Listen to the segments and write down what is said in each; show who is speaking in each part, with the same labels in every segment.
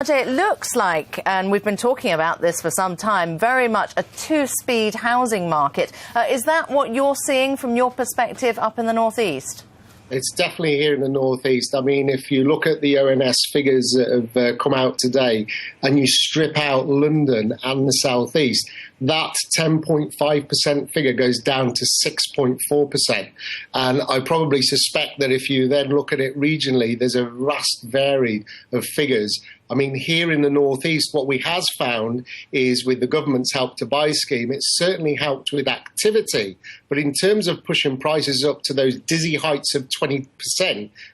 Speaker 1: It looks like, and we've been talking about this for some time, very much a two-speed housing market. Is that what you're seeing from your perspective up in the northeast?
Speaker 2: It's definitely here in the northeast. I mean, if you look at the ONS figures that have come out today and you strip out London and the southeast, that 10.5% figure goes down to 6.4%. And I probably suspect that if you then look at it regionally, there's a vast varied of figures. I mean, here in the northeast, what we has found is with the government's Help to Buy scheme, it's certainly helped with activity. But in terms of pushing prices up to those dizzy heights of 20%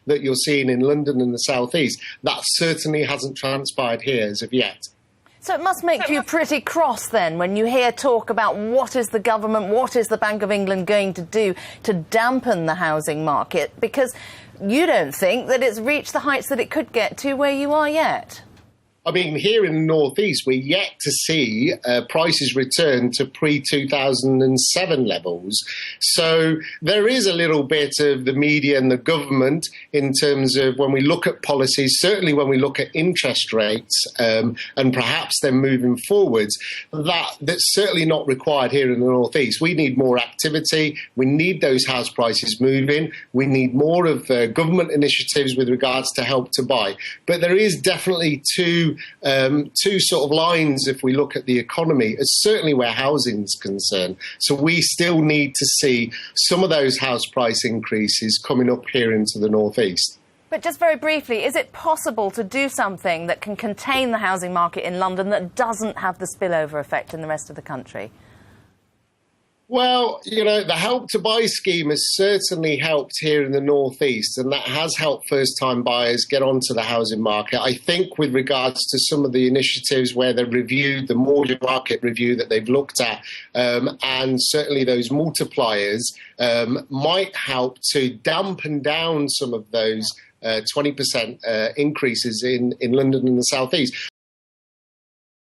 Speaker 2: that you're seeing in London and the southeast, that certainly hasn't transpired here as of yet.
Speaker 1: So it must make you pretty cross then when you hear talk about what is the government, what is the Bank of England going to do to dampen the housing market, because you don't think that it's reached the heights that it could get to where you are yet.
Speaker 2: I mean, here in the northeast, we're yet to see prices return to pre-2007 levels. So there is a little bit of the media and the government in terms of when we look at policies, certainly when we look at interest rates and perhaps then moving forwards, that's certainly not required here in the northeast. We need more activity. We need those house prices moving. We need more of government initiatives with regards to Help to Buy. But there is definitely two sort of lines if we look at the economy, it's certainly where housing is concerned. So we still need to see some of those house price increases coming up here into the northeast.
Speaker 1: But just very briefly, is it possible to do something that can contain the housing market in London that doesn't have the spillover effect in the rest of the country?
Speaker 2: Well, you know, the Help to Buy scheme has certainly helped here in the northeast, and that has helped first-time buyers get onto the housing market. I think with regards to some of the initiatives where they've reviewed the mortgage market review that they've looked at, and certainly those multipliers might help to dampen down some of those 20% increases in London and the southeast.